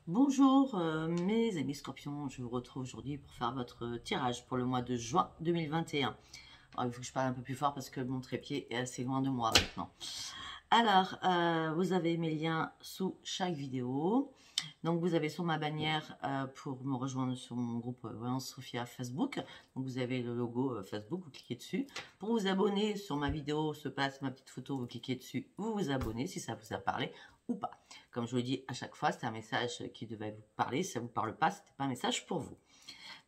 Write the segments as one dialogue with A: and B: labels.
A: Bonjour mes amis scorpions, je vous retrouve aujourd'hui pour faire votre tirage pour le mois de juin 2021. Alors, il faut que je parle un peu plus fort parce que mon trépied est assez loin de moi maintenant. Alors, vous avez mes liens sous chaque vidéo. Donc, vous avez sur ma bannière pour me rejoindre sur mon groupe Voyance Sophia Facebook. Donc, vous avez le logo Facebook, vous cliquez dessus. Pour vous abonner sur ma vidéo, se passe ma petite photo, vous cliquez dessus, vous vous abonnez si ça vous a parlé ou pas. Comme je vous le dis à chaque fois, c'est un message qui devait vous parler. Si ça ne vous parle pas, ce n'était pas un message pour vous.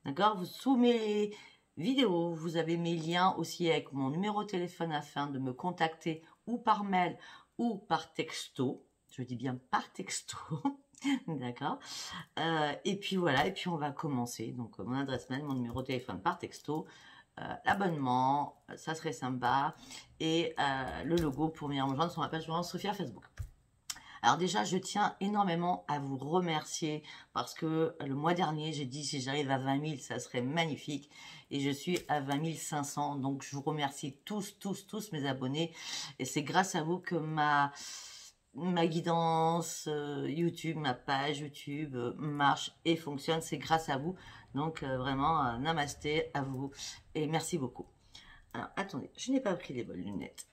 A: D'accord? Sous mes vidéos, vous avez mes liens aussi avec mon numéro de téléphone afin de me contacter ou par mail ou par texto. Je dis bien par texto. D'accord. Et puis voilà, et puis on va commencer. Donc mon adresse mail, mon numéro de téléphone par texto, l'abonnement, ça serait sympa, et le logo pour venir me rejoindre sur ma page Sophia Facebook. Alors déjà, je tiens énormément à vous remercier parce que le mois dernier, j'ai dit si j'arrive à 20 000, ça serait magnifique. Et je suis à 20 500. Donc, je vous remercie tous mes abonnés. Et c'est grâce à vous que ma guidance YouTube, ma page YouTube marche et fonctionne. C'est grâce à vous. Donc, vraiment, namasté à vous. Et merci beaucoup. Alors, attendez, je n'ai pas pris les bonnes lunettes.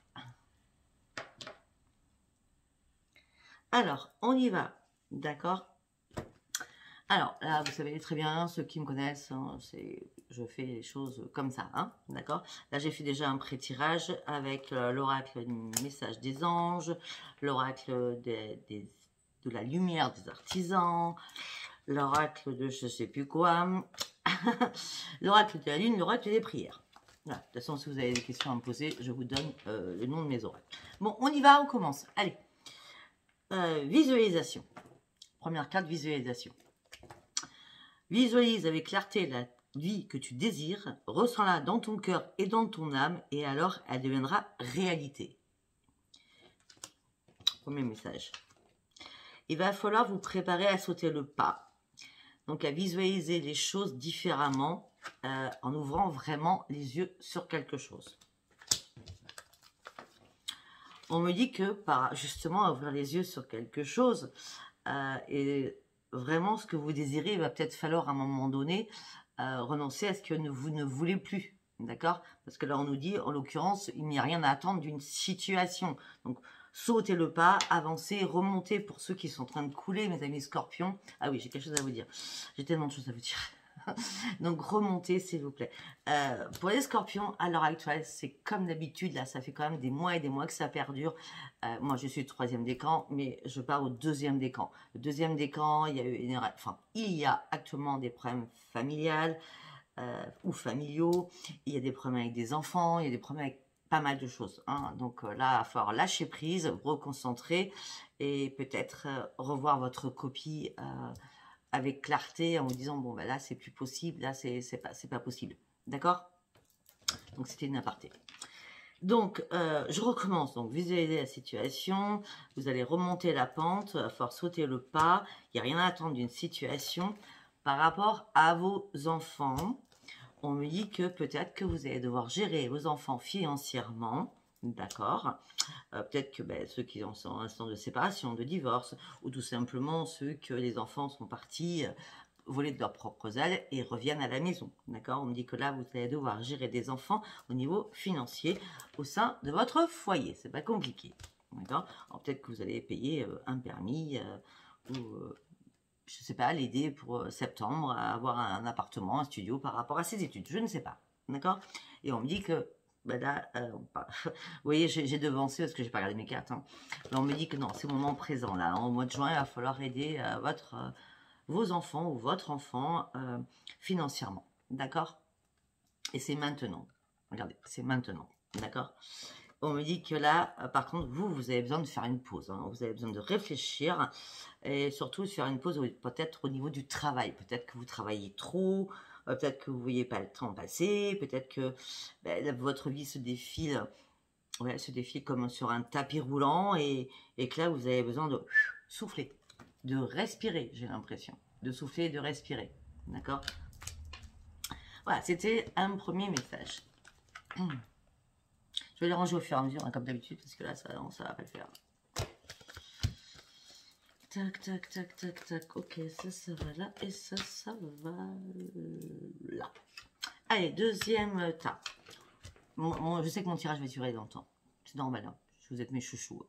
A: Alors, on y va, d'accord? Alors, là, vous savez très bien, ceux qui me connaissent, hein, je fais les choses comme ça, hein, d'accord? Là, j'ai fait déjà un pré-tirage avec l'oracle du message des anges, l'oracle de la lumière des artisans, l'oracle de je sais plus quoi, l'oracle de la lune, l'oracle des prières. Voilà. De toute façon, si vous avez des questions à me poser, je vous donne le nom de mes oracles. Bon, on y va, on commence. Allez. Visualisation. Première carte, visualisation. Visualise avec clarté la vie que tu désires, ressens-la dans ton cœur et dans ton âme, et alors elle deviendra réalité. Premier message. Il va falloir vous préparer à sauter le pas, donc à visualiser les choses différemment, en ouvrant vraiment les yeux sur quelque chose. On me dit que par justement ouvrir les yeux sur quelque chose et vraiment ce que vous désirez, il va peut-être falloir à un moment donné renoncer à ce que vous ne voulez plus. D'accord? Parce que là, on nous dit, en l'occurrence, il n'y a rien à attendre d'une situation. Donc, sautez le pas, avancez, remontez pour ceux qui sont en train de couler, mes amis scorpions. Ah oui, j'ai quelque chose à vous dire. J'ai tellement de choses à vous dire. Donc remontez s'il vous plaît. Pour les scorpions, à l'heure actuelle, c'est comme d'habitude, là ça fait quand même des mois et des mois que ça perdure. Moi je suis le troisième décan, mais je pars au deuxième décan. Le deuxième décan, il y a eu il y a actuellement des problèmes familiales ou familiaux, il y a des problèmes avec des enfants, il y a des problèmes avec pas mal de choses. Hein. Donc là, il va falloir lâcher prise, vous reconcentrer et peut-être revoir votre copie avec clarté en vous disant bon ben là c'est plus possible, là c'est pas possible, d'accord? Donc c'était une aparté. Donc je recommence, donc visualisez la situation, vous allez remonter la pente, il va falloir sauter le pas, il n'y a rien à attendre d'une situation. Par rapport à vos enfants, on me dit que peut-être que vous allez devoir gérer vos enfants financièrement, d'accord? Peut-être que ceux qui sont en instant de séparation, de divorce, ou tout simplement ceux que les enfants sont partis voler de leurs propres ailes et reviennent à la maison. D'accord? On me dit que là, vous allez devoir gérer des enfants au niveau financier au sein de votre foyer. C'est pas compliqué. D'accord? Alors peut-être que vous allez payer un permis ou je sais pas, l'aider pour septembre à avoir un appartement, un studio par rapport à ses études. Je ne sais pas. D'accord? Et on me dit que là, vous voyez, j'ai devancé parce que j'ai pas regardé mes cartes. Hein. Mais on me dit que non, c'est le moment présent. Là, au mois de juin, il va falloir aider vos enfants ou votre enfant financièrement. D'accord? Et c'est maintenant. Regardez, c'est maintenant. D'accord? On me dit que là, par contre, vous avez besoin de faire une pause. Hein. Vous avez besoin de réfléchir et surtout de faire une pause peut-être au niveau du travail. Peut-être que vous travaillez trop, peut-être que vous ne voyez pas le temps passer, peut-être que votre vie se défile, comme sur un tapis roulant et que là, vous avez besoin de souffler, de respirer, j'ai l'impression. De souffler et de respirer. D'accord? Voilà, c'était un premier message. Je vais les ranger au fur et à mesure, hein, comme d'habitude, parce que là, ça va pas le faire. tac, tac, tac, tac, tac. Ok, ça va là et ça va là. Allez, deuxième tas. Je sais que mon tirage va durer longtemps. C'est normal, hein. Vous êtes mes chouchous.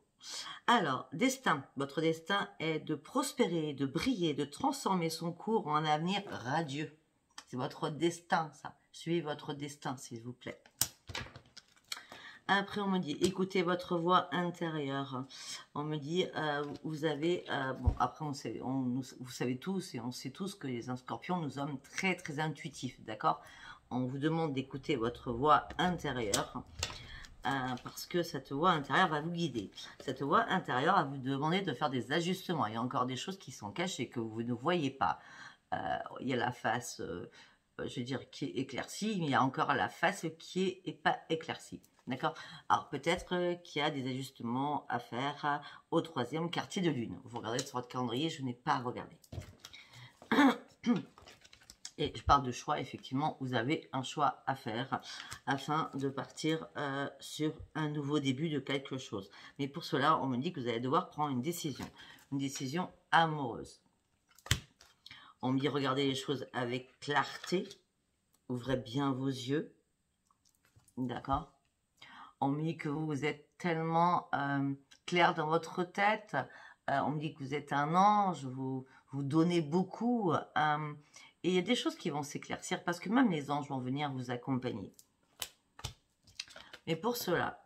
A: Alors, destin. Votre destin est de prospérer, de briller, de transformer son cours en un avenir radieux. C'est votre destin, ça. Suivez votre destin, s'il vous plaît. Après, on me dit, écoutez votre voix intérieure. On me dit, vous avez... bon, après, vous savez tous et on sait tous que les scorpions, nous sommes très, très intuitifs, d'accord? On vous demande d'écouter votre voix intérieure parce que cette voix intérieure va vous guider. Cette voix intérieure va vous demander de faire des ajustements. Il y a encore des choses qui sont cachées, que vous ne voyez pas. Il y a la face, je veux dire, qui est éclaircie, mais il y a encore la face qui n'est pas éclaircie. D'accord? Alors, peut-être qu'il y a des ajustements à faire au 3e quartier de lune. Vous regardez sur votre calendrier, je n'ai pas regardé. Et je parle de choix, effectivement, vous avez un choix à faire afin de partir sur un nouveau début de quelque chose. Mais pour cela, on me dit que vous allez devoir prendre une décision amoureuse. On me dit regardez les choses avec clarté, ouvrez bien vos yeux, d'accord? On me dit que vous êtes tellement clair dans votre tête, on me dit que vous êtes un ange, vous donnez beaucoup, et il y a des choses qui vont s'éclaircir parce que même les anges vont venir vous accompagner. Mais pour cela,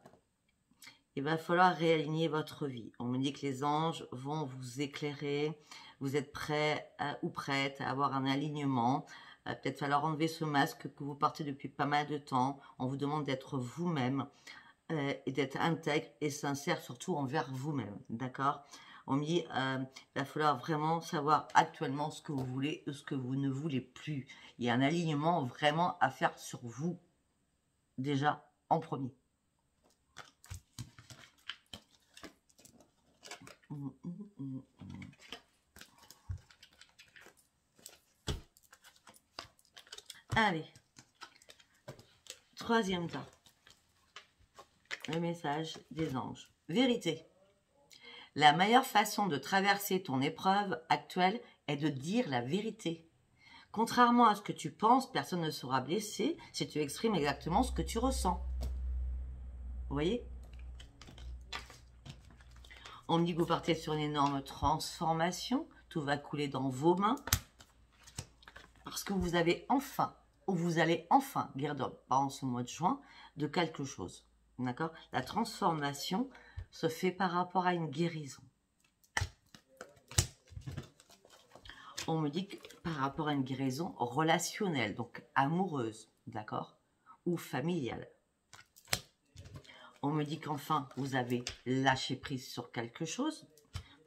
A: il va falloir réaligner votre vie. On me dit que les anges vont vous éclairer, vous êtes prêt ou prête à avoir un alignement. Peut-être falloir enlever ce masque que vous portez depuis pas mal de temps. On vous demande d'être vous-même et d'être intègre et sincère, surtout envers vous-même. D'accord? On me dit, il va falloir vraiment savoir actuellement ce que vous voulez et ce que vous ne voulez plus. Il y a un alignement vraiment à faire sur vous, déjà, en premier. Allez. 3e tas. Le message des anges. Vérité. La meilleure façon de traverser ton épreuve actuelle est de dire la vérité. Contrairement à ce que tu penses, personne ne sera blessé si tu exprimes exactement ce que tu ressens. Vous voyez? On me dit que vous partez sur une énorme transformation. Tout va couler dans vos mains. Parce que vous avez enfin, ou vous allez enfin guérir, pendant ce mois de juin, de quelque chose. D'accord? La transformation se fait par rapport à une guérison. On me dit que par rapport à une guérison relationnelle, donc amoureuse, d'accord? Ou familiale. On me dit qu'enfin, vous avez lâché prise sur quelque chose.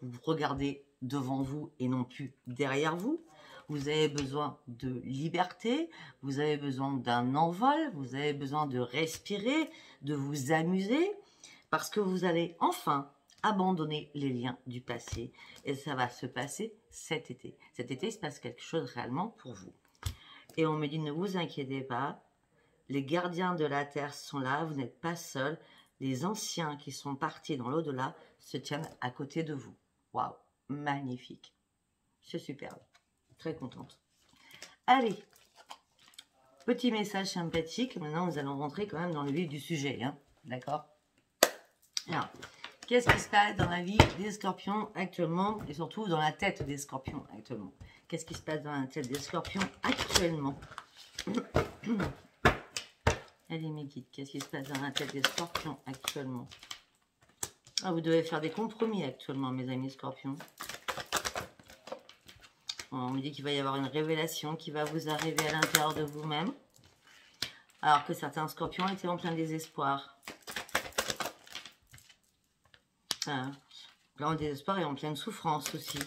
A: Vous regardez devant vous et non plus derrière vous. Vous avez besoin de liberté, vous avez besoin d'un envol, vous avez besoin de respirer, de vous amuser, parce que vous allez enfin abandonner les liens du passé. Et ça va se passer cet été. Cet été, il se passe quelque chose réellement pour vous. Et on me dit, ne vous inquiétez pas, les gardiens de la Terre sont là, vous n'êtes pas seuls. Les anciens qui sont partis dans l'au-delà se tiennent à côté de vous. Waouh, magnifique. C'est superbe. Très contente. Allez, petit message sympathique. Maintenant, nous allons rentrer quand même dans le vif du sujet. Hein. D'accord? Alors, qu'est-ce qui se passe dans la vie des scorpions actuellement et surtout dans la tête des scorpions actuellement? Qu'est-ce qui se passe dans la tête des scorpions actuellement? Allez, mes guides, qu'est-ce qui se passe dans la tête des scorpions actuellement? Ah, vous devez faire des compromis actuellement, mes amis scorpions. On me dit qu'il va y avoir une révélation qui va vous arriver à l'intérieur de vous-même. Alors que certains scorpions étaient en plein désespoir. Plein de désespoir et en pleine souffrance aussi.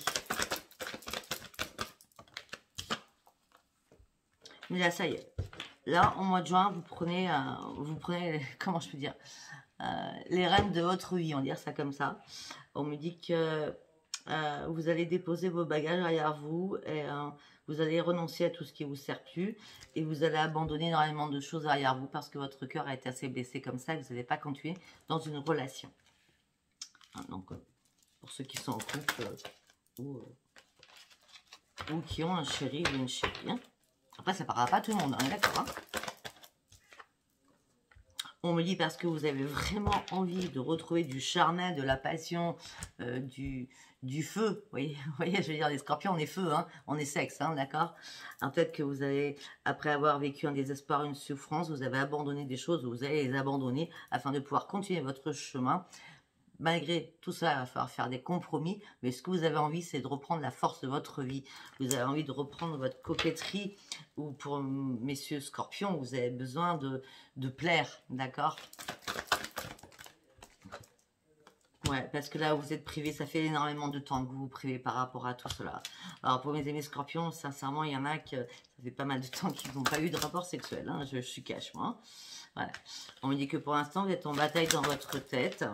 A: Mais là, ça y est. Là, au mois de juin, vous prenez comment je peux dire, les rênes de votre vie, on va dire ça comme ça. On me dit que vous allez déposer vos bagages derrière vous et vous allez renoncer à tout ce qui vous sert plus et vous allez abandonner énormément de choses derrière vous parce que votre cœur a été assez blessé comme ça et vous n'allez pas continuer dans une relation. Donc, pour ceux qui sont en couple, ou qui ont un chéri ou une chérie. Hein. Après, ça ne parlera pas à tout le monde, hein, d'accord hein. On me dit parce que vous avez vraiment envie de retrouver du charnel, de la passion, du feu. Vous voyez, je veux dire, les scorpions, on est feu, hein, on est sexe, hein, d'accord. Peut-être que vous avez, après avoir vécu un désespoir, une souffrance, vous avez abandonné des choses, vous allez les abandonner afin de pouvoir continuer votre chemin. Malgré tout ça, il va falloir faire des compromis, mais ce que vous avez envie, c'est de reprendre la force de votre vie. Vous avez envie de reprendre votre coquetterie, ou pour messieurs scorpions, vous avez besoin de plaire, d'accord? Ouais, parce que là, vous êtes privé, ça fait énormément de temps que vous vous privez par rapport à tout cela. Alors, pour mes amis scorpions, sincèrement, il y en a que ça fait pas mal de temps qu'ils n'ont pas eu de rapport sexuel, hein, je suis cash, moi. Voilà. On me dit que pour l'instant, vous êtes en bataille dans votre tête.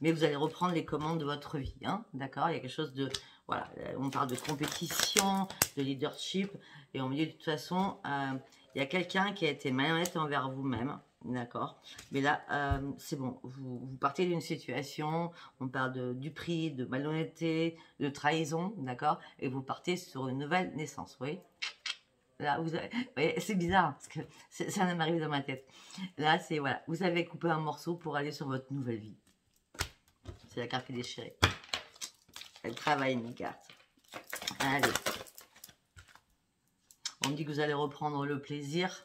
A: Mais vous allez reprendre les commandes de votre vie, hein, d'accord? Il y a quelque chose de... Voilà, on parle de compétition, de leadership, et on me dit de toute façon, il y a quelqu'un qui a été malhonnête envers vous-même, d'accord? Mais là, c'est bon, vous partez d'une situation, on parle du prix, de malhonnêteté, de trahison, d'accord? Et vous partez sur une nouvelle naissance, vous voyez? Là, vous avez... c'est bizarre, parce que ça m'arrive dans ma tête. Là, c'est, voilà, vous avez coupé un morceau pour aller sur votre nouvelle vie. C'est la carte qui est déchirée. Elle travaille, mes cartes. Allez. On me dit que vous allez reprendre le plaisir.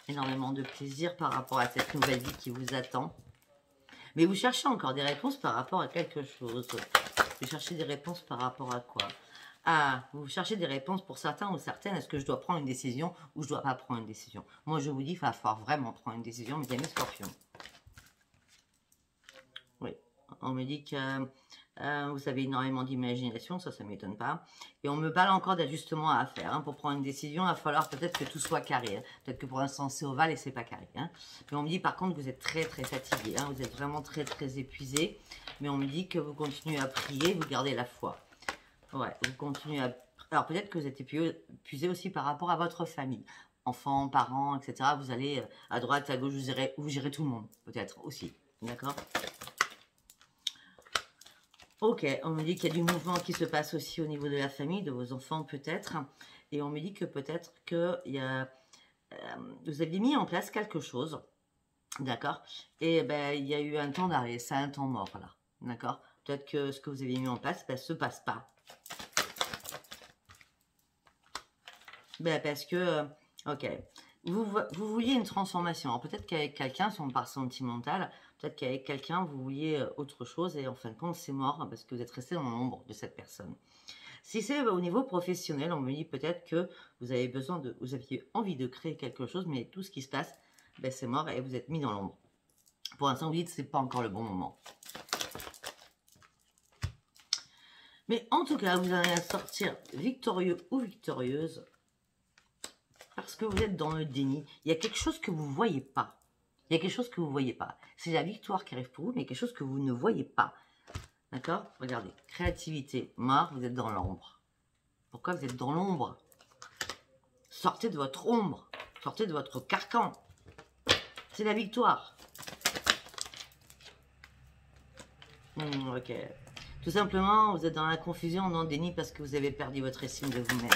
A: Énormément de plaisir par rapport à cette nouvelle vie qui vous attend. Mais vous cherchez encore des réponses par rapport à quelque chose. Vous cherchez des réponses par rapport à quoi? Ah, vous cherchez des réponses pour certains ou certaines. Est-ce que je dois prendre une décision ou je ne dois pas prendre une décision? Moi, je vous dis, il va falloir vraiment prendre une décision, mes amis scorpions. Oui. On me dit que vous avez énormément d'imagination, ça ne m'étonne pas. Et on me parle encore d'ajustements à faire. Hein. Pour prendre une décision, il va falloir peut-être que tout soit carré. Hein. Peut-être que pour l'instant, c'est ovale et c'est pas carré. Hein. Mais on me dit par contre que vous êtes très très fatigué. Hein. Vous êtes vraiment très très épuisé. Mais on me dit que vous continuez à prier, vous gardez la foi. Ouais, vous continuez à... Alors peut-être que vous êtes épuisé aussi par rapport à votre famille. Enfants, parents, etc. Vous allez à droite, à gauche, vous gérez tout le monde. Peut-être aussi. D'accord ? Ok, on me dit qu'il y a du mouvement qui se passe aussi au niveau de la famille, de vos enfants peut-être. Et on me dit que peut-être que vous aviez mis en place quelque chose, d'accord? Et ben, il y a eu un temps d'arrêt, c'est un temps mort là, d'accord? Peut-être que ce que vous avez mis en place ne se passe pas. Ben, parce que, ok, vous vouliez une transformation. Alors peut-être qu'avec quelqu'un, si on part sentimental, peut-être qu'avec quelqu'un, vous vouliez autre chose et en fin de compte, c'est mort parce que vous êtes resté dans l'ombre de cette personne. Si c'est au niveau professionnel, on me dit peut-être que vous avez vous aviez envie de créer quelque chose, mais tout ce qui se passe, ben, c'est mort et vous êtes mis dans l'ombre. Pour l'instant, vous dites que ce n'est pas encore le bon moment. Mais en tout cas, vous allez sortir victorieux ou victorieuse parce que vous êtes dans le déni. Il y a quelque chose que vous ne voyez pas. Il y a quelque chose que vous ne voyez pas. C'est la victoire qui arrive pour vous, mais quelque chose que vous ne voyez pas. D'accord? Regardez. Créativité, mort, vous êtes dans l'ombre. Pourquoi vous êtes dans l'ombre? Sortez de votre ombre. Sortez de votre carcan. C'est la victoire. Ok. Tout simplement, vous êtes dans la confusion, dans le déni, parce que vous avez perdu votre estime de vous-même.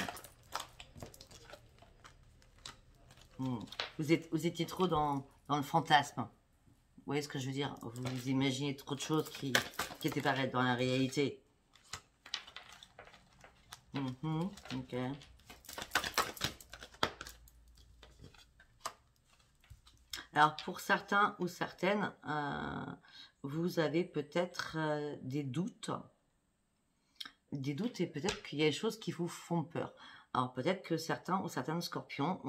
A: Vous étiez trop dans le fantasme. Vous voyez ce que je veux dire? Vous imaginez trop de choses qui étaient pas dans la réalité. Ok. Alors, pour certains ou certaines, vous avez peut-être des doutes. Des doutes et peut-être qu'il y a des choses qui vous font peur. Alors, peut-être que certains ou certaines scorpions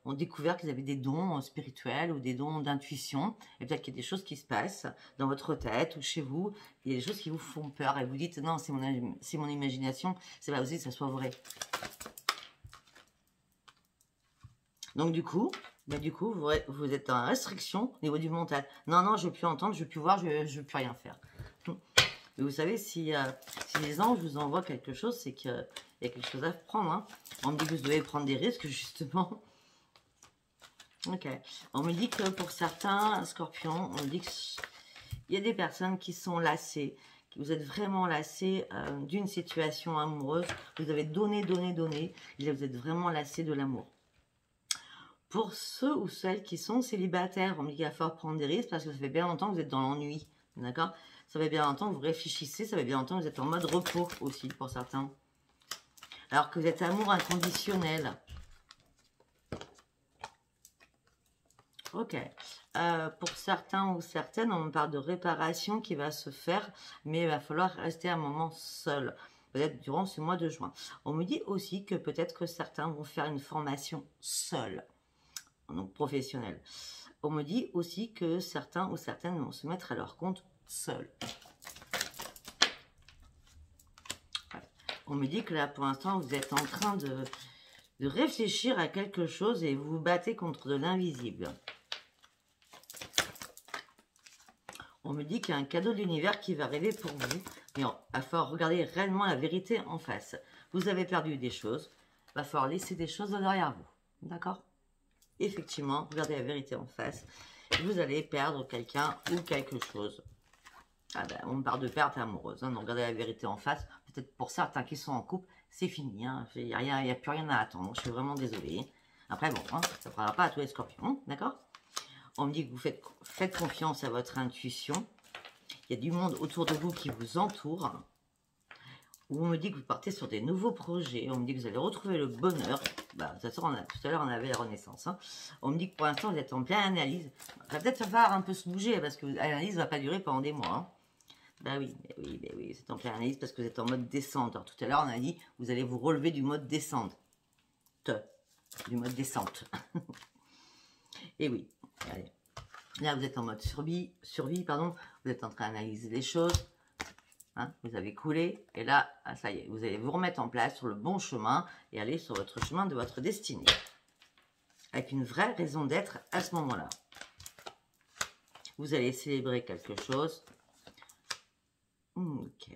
A: ont découvert qu'ils avaient des dons spirituels ou des dons d'intuition. Et peut-être qu'il y a des choses qui se passent dans votre tête ou chez vous. Il y a des choses qui vous font peur. Et vous dites, non, c'est mon imagination. C'est pas aussi que ça soit vrai. Donc, du coup, vous êtes en restriction au niveau du mental. Non, non, je ne veux plus entendre, je ne veux plus voir, je ne veux plus rien faire. Mais vous savez, si les anges vous envoient quelque chose, c'est qu'il y a quelque chose à prendre. Hein. On me dit que vous devez prendre des risques, justement. Ok. On me dit que pour certains scorpions, on me dit qu'il y a des personnes qui sont lassées, vous êtes vraiment lassé d'une situation amoureuse. Vous avez donné, donné, donné. Et là, vous êtes vraiment lassé de l'amour. Pour ceux ou celles qui sont célibataires, on me dit qu'il va falloir prendre des risques parce que ça fait bien longtemps que vous êtes dans l'ennui. D'accord? Ça fait bien longtemps que vous réfléchissez. Ça fait bien longtemps que vous êtes en mode repos aussi pour certains. Alors que vous êtes amour inconditionnel. Ok. Pour certains ou certaines, on me parle de réparation qui va se faire, mais il va falloir rester un moment seul, peut-être durant ce mois de juin. On me dit aussi que peut-être que certains vont faire une formation seule, donc professionnelle. On me dit aussi que certains ou certaines vont se mettre à leur compte seuls. Ouais. On me dit que là, pour l'instant, vous êtes en train de réfléchir à quelque chose et vous vous battez contre de l'invisible. On me dit qu'il y a un cadeau de l'univers qui va arriver pour vous. Mais il va falloir regarder réellement la vérité en face. Vous avez perdu des choses. Il va falloir laisser des choses derrière vous. D'accord? Effectivement, regardez la vérité en face. Vous allez perdre quelqu'un ou quelque chose. Ah ben, on parle de perte amoureuse. Hein, donc regardez la vérité en face. Peut-être pour certains qui sont en couple, c'est fini. Hein, il n'y a plus rien à attendre. Je suis vraiment désolée. Après, bon, hein, ça ne parlera pas à tous les scorpions. D'accord? On me dit que vous faites confiance à votre intuition. Il y a du monde autour de vous qui vous entoure. On me dit que vous partez sur des nouveaux projets. On me dit que vous allez retrouver le bonheur. Bah, tout à l'heure, on avait la renaissance. Hein. On me dit que pour l'instant, vous êtes en pleine analyse. Il va peut-être falloir un peu se bouger parce que l'analyse ne va pas durer pendant des mois. Hein. Bah oui, vous êtes en pleine analyse parce que vous êtes en mode descente. Alors, tout à l'heure, on a dit que vous allez vous relever du mode descente. Du mode descente. Et oui. Allez. Là, vous êtes en mode survie, pardon. Vous êtes en train d'analyser les choses. Hein, vous avez coulé. Et là, ça y est, vous allez vous remettre en place sur le bon chemin et aller sur votre chemin de votre destinée. Avec une vraie raison d'être à ce moment-là. Vous allez célébrer quelque chose. Ok.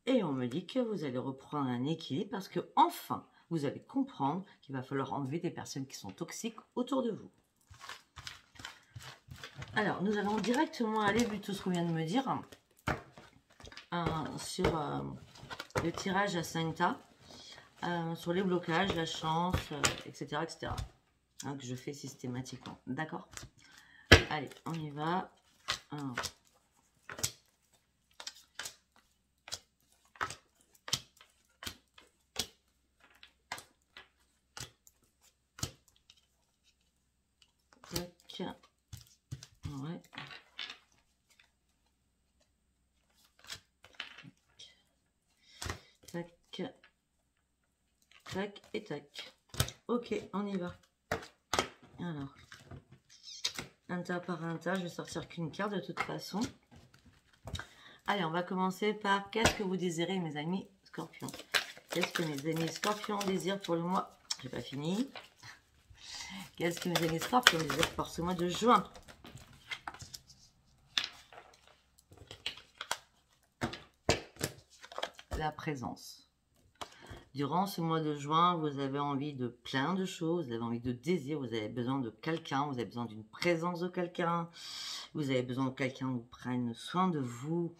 A: Et on me dit que vous allez reprendre un équilibre parce que enfin, vous allez comprendre qu'il va falloir enlever des personnes qui sont toxiques autour de vous. Alors, nous allons directement aller, vu tout ce qu'on vient de me dire, sur le tirage à 5 tas, sur les blocages, la chance, etc. etc. Hein, que je fais systématiquement. D'accord? Allez, on y va. Alors, tac. Ouais. Tac. Tac et tac. Ok, on y va. Alors, un tas par un tas, je vais sortir qu'une carte de toute façon. Allez, on va commencer par qu'est-ce que vous désirez, mes amis scorpions? Qu'est-ce que mes amis scorpions désirent pour le mois? J'ai pas fini. Qu'est-ce que mes amis scorpions désirent pour ce mois de juin? La présence. Durant ce mois de juin, vous avez envie de plein de choses, vous avez envie de désir, vous avez besoin de quelqu'un, vous avez besoin d'une présence de quelqu'un, vous avez besoin que quelqu'un vous prenne soin de vous.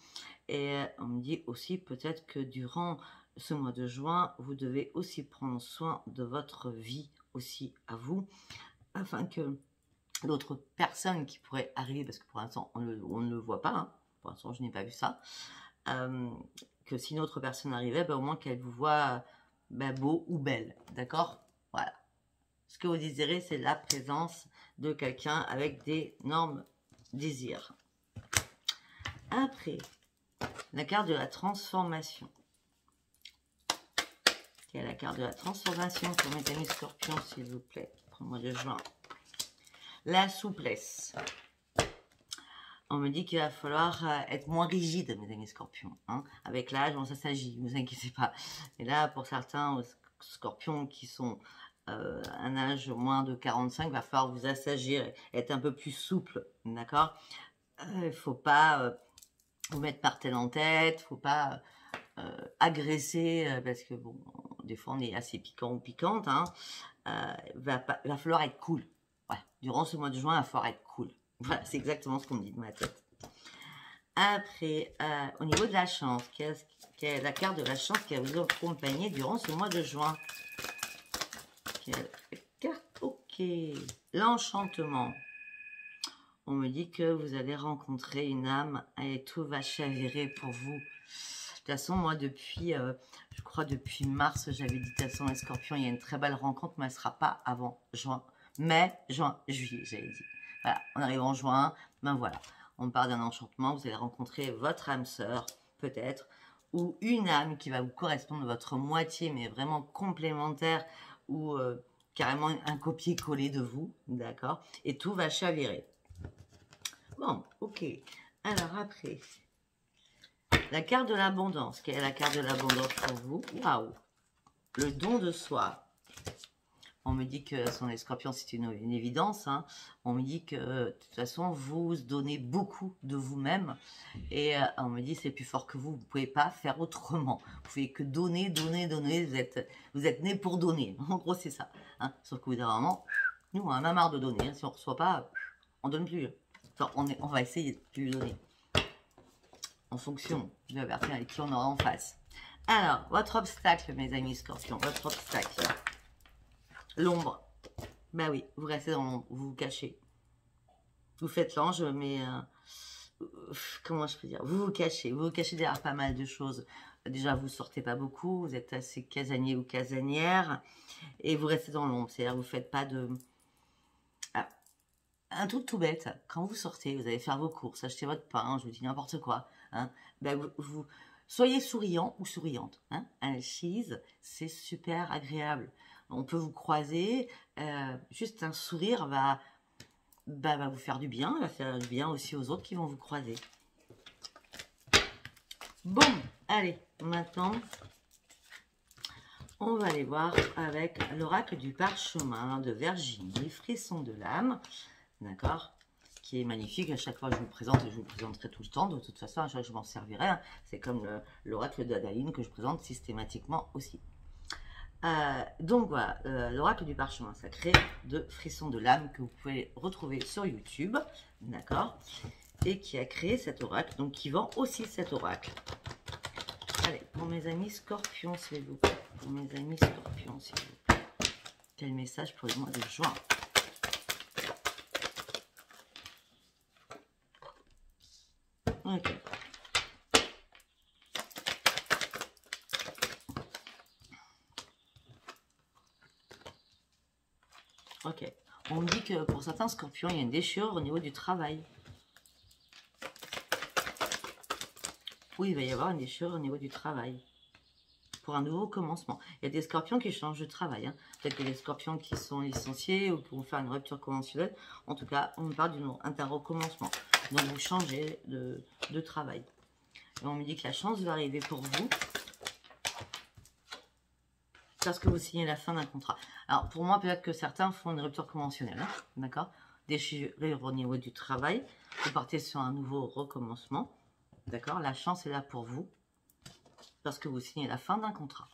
A: Et on me dit aussi peut-être que durant ce mois de juin, vous devez aussi prendre soin de votre vie aussi à vous, afin que d'autres personnes qui pourraient arriver, parce que pour l'instant on ne le voit pas, hein, pour l'instant je n'ai pas vu ça, que si une autre personne arrivait, ben, au moins qu'elle vous voit beau ou belle, d'accord? Voilà. Ce que vous désirez, c'est la présence de quelqu'un avec d'énormes désirs. Après, la carte de la transformation. Quelle est la carte de la transformation pour mes amis scorpions, s'il vous plaît, pour le mois de juin? La souplesse. On me dit qu'il va falloir être moins rigide, mes amis scorpions. Hein. Avec l'âge, bon, ça s'agit, ne vous inquiétez pas. Et là, pour certains scorpions qui sont un âge moins de 45, il va falloir vous assagir, être un peu plus souple, d'accord? Il ne faut pas vous mettre par tête en tête, il ne faut pas agresser, parce que, bon, des fois, on est assez piquant ou piquante. Hein. Va falloir être cool. Ouais. Durant ce mois de juin, il va falloir être cool. Voilà, c'est exactement ce qu'on me dit de ma tête. Après, au niveau de la chance, quelle est la carte de la chance qui va vous accompagner durant ce mois de juin? Quelle carte? Ok. L'enchantement. On me dit que vous allez rencontrer une âme et tout va chavirer pour vous. De toute façon, moi, depuis, je crois depuis mars, j'avais dit, de toute façon, les scorpions, il y a une très belle rencontre, mais elle ne sera pas avant juin. Mai, juin, juillet, j'avais dit. Voilà, on arrive en juin, ben voilà. On parle d'un enchantement, vous allez rencontrer votre âme sœur, peut-être, ou une âme qui va vous correspondre, votre moitié, mais vraiment complémentaire, ou carrément un copier-coller de vous, d'accord? Et tout va chavirer. Bon, ok. Alors après, la carte de l'abondance. Quelle est la carte de l'abondance pour vous? Waouh! Le don de soi. On me dit que son les scorpions, c'est une évidence. Hein. On me dit que de toute façon, vous donnez beaucoup de vous-même. Et on me dit c'est plus fort que vous. Vous ne pouvez pas faire autrement. Vous pouvez que donner, donner, donner. Vous êtes né pour donner. En gros, c'est ça. Hein. Sauf que vous avez vraiment, nous, on en a marre de donner. Hein. Si on ne reçoit pas, on ne donne plus. Enfin, on va essayer de plus donner. En fonction de la personne avec qui on aura en face. Alors, votre obstacle, mes amis scorpions, votre obstacle. L'ombre. Bah oui, vous restez dans l'ombre, vous vous cachez. Vous faites l'ange, mais... comment je peux dire, vous vous cachez derrière pas mal de choses. Déjà, vous sortez pas beaucoup, vous êtes assez casanier ou casanière, et vous restez dans l'ombre. C'est-à-dire, vous faites pas de... Ah, un truc tout bête, quand vous sortez, vous allez faire vos courses, acheter votre pain, je vous dis n'importe quoi, hein, ben vous soyez souriant ou souriante. Hein, un cheese, c'est super agréable. On peut vous croiser, juste un sourire va vous faire du bien, va faire du bien aussi aux autres qui vont vous croiser. Bon, allez, maintenant, on va aller voir avec l'oracle du parchemin de Virginie, frisson de l'âme, d'accord, qui est magnifique. À chaque fois que je vous le présente, et je vous le présenterai tout le temps, de toute façon, à chaque fois je m'en servirai. Hein. C'est comme l'oracle d'Adaline que je présente systématiquement aussi. Donc voilà, l'oracle du parchemin sacré de frisson de l'âme que vous pouvez retrouver sur YouTube, d'accord, et qui a créé cet oracle, donc qui vend aussi cet oracle. Allez, pour mes amis scorpions, s'il vous plaît, pour mes amis scorpions, s'il vous plaît, quel message pour le mois de juin? Ok. Ok. On me dit que pour certains scorpions, il y a une déchirure au niveau du travail. Oui, il va y avoir une déchirure au niveau du travail. Pour un nouveau commencement. Il y a des scorpions qui changent de travail. Hein. Peut-être que les scorpions qui sont licenciés ou qui vont faire une rupture conventionnelle. En tout cas, on me parle d'un recommencement. Donc, vous changez de travail. Et on me dit que la chance va arriver pour vous. Parce que vous signez la fin d'un contrat. Alors, pour moi, peut-être que certains font une rupture conventionnelle. Hein, d'accord? Déchirure au niveau du travail. Vous partez sur un nouveau recommencement. D'accord? La chance est là pour vous. Parce que vous signez la fin d'un contrat.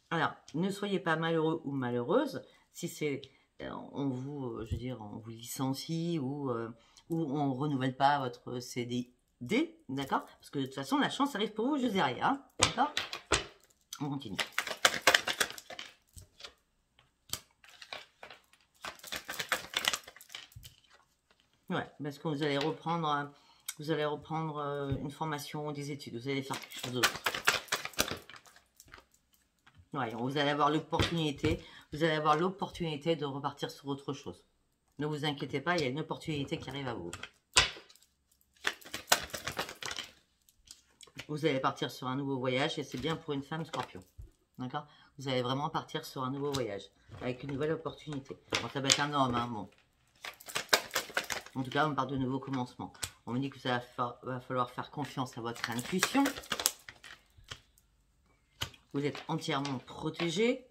A: Alors, ne soyez pas malheureux ou malheureuse. Si c'est, on vous licencie ou on ne renouvelle pas votre CDD. D'accord? Parce que de toute façon, la chance arrive pour vous juste derrière. Hein, d'accord? On continue. Ouais, parce que vous allez reprendre une formation, des études. Vous allez faire quelque chose d'autre. Ouais, vous allez avoir l'opportunité. Vous allez avoir l'opportunité de repartir sur autre chose. Ne vous inquiétez pas, il y a une opportunité qui arrive à vous. Vous allez partir sur un nouveau voyage et c'est bien pour une femme scorpion. D'accord? Vous allez vraiment partir sur un nouveau voyage avec une nouvelle opportunité. Bon, ça va être un homme, hein, bon. En tout cas, on parle de nouveau commencement. On me dit que ça va falloir faire confiance à votre intuition. Vous êtes entièrement protégé.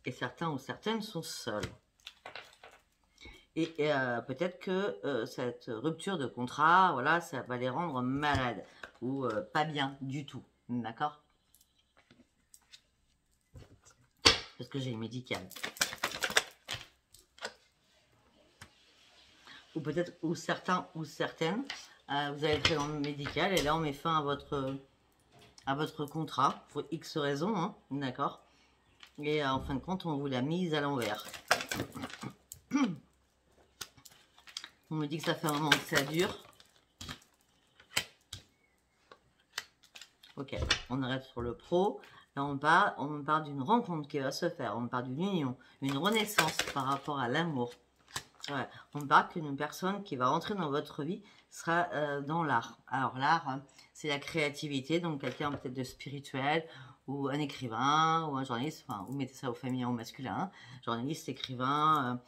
A: Et certains ou certaines sont seuls. Et peut-être que cette rupture de contrat, voilà, ça va les rendre malades ou pas bien du tout. D'accord? que j'ai le médical. Ou peut-être, ou certains, ou certaines, vous allez être dans le médical et là on met fin à votre contrat, pour X raisons, hein, d'accord. Et en fin de compte, on vous l'a mise à l'envers. On me dit que ça fait un moment que ça dure. Ok, on arrête sur le pro. Là, on parle d'une rencontre qui va se faire. On parle d'une union, une renaissance par rapport à l'amour. Ouais, on parle qu'une personne qui va rentrer dans votre vie sera dans l'art. Alors, l'art, c'est la créativité. Donc, quelqu'un peut-être de spirituel ou un écrivain ou un journaliste. Enfin, vous mettez ça au féminin ou au masculin. Hein, journaliste, écrivain...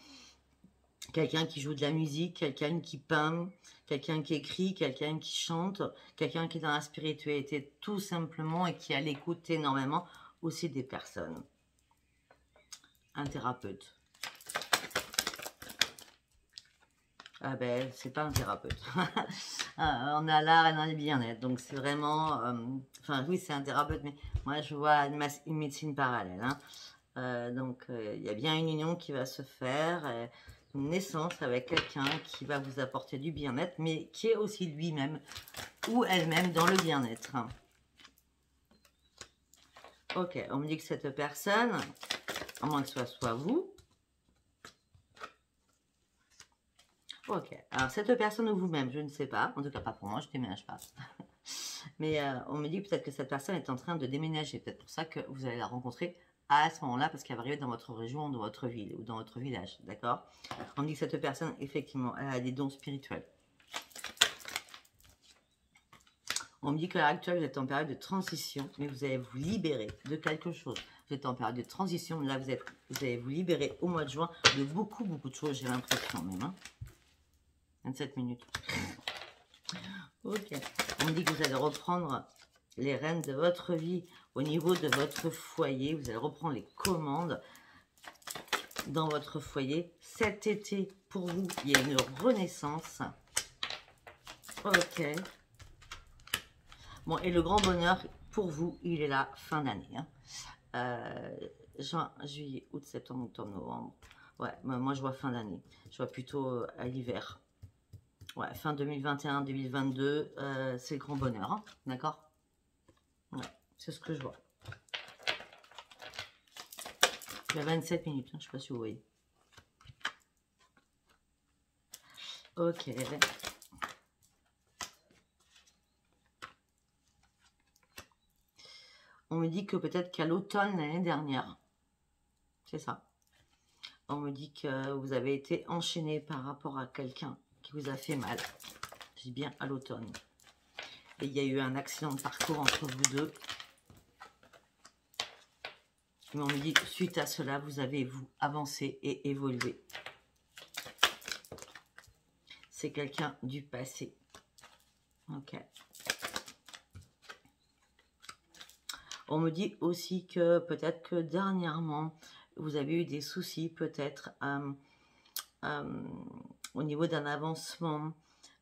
A: quelqu'un qui joue de la musique, quelqu'un qui peint, quelqu'un qui écrit, quelqu'un qui chante, quelqu'un qui est dans la spiritualité tout simplement et qui a l'écoute énormément aussi des personnes. Un thérapeute. Ah ben, c'est pas un thérapeute. On a l'art et on a le bien-être. Donc c'est vraiment... enfin oui, c'est un thérapeute, mais moi je vois une médecine parallèle. Hein. Donc il y a bien une union qui va se faire... une naissance avec quelqu'un qui va vous apporter du bien-être, mais qui est aussi lui-même ou elle-même dans le bien-être. Ok, on me dit que cette personne, à moins que ce soit vous. Ok, alors cette personne ou vous-même, je ne sais pas, en tout cas pas pour moi, je ne déménage pas. Mais on me dit peut-être que cette personne est en train de déménager, peut-être pour ça que vous allez la rencontrer à ce moment-là, parce qu'elle va arriver dans votre région, dans votre ville ou dans votre village, d'accord? On dit que cette personne, effectivement, elle a des dons spirituels. On me dit qu'à l'heure actuelle, vous êtes en période de transition, mais vous allez vous libérer de quelque chose. Vous êtes en période de transition, là, vous allez vous libérer au mois de juin de beaucoup de choses, j'ai l'impression même. Hein. 27 minutes. Ok. On me dit que vous allez reprendre les rênes de votre vie au niveau de votre foyer. Vous allez reprendre les commandes dans votre foyer. Cet été, pour vous, il y a une renaissance. Ok. Bon, et le grand bonheur, pour vous, il est là, fin d'année. Hein. Juin, juillet, août, septembre, octobre, novembre. Ouais, moi, je vois fin d'année. Je vois plutôt à l'hiver. Ouais, fin 2021-2022, c'est le grand bonheur. Hein, d'accord? Ouais, c'est ce que je vois. Il y a 27 minutes, hein, je ne sais pas si vous voyez. Ok. On me dit que peut-être qu'à l'automne l'année dernière, c'est ça. On me dit que vous avez été enchaîné par rapport à quelqu'un qui vous a fait mal. Je dis bien à l'automne. Et il y a eu un accident de parcours entre vous deux. Mais on me dit que suite à cela, vous avez avancé et évolué. C'est quelqu'un du passé. Ok. On me dit aussi que peut-être que dernièrement, vous avez eu des soucis peut-être au niveau d'un avancement.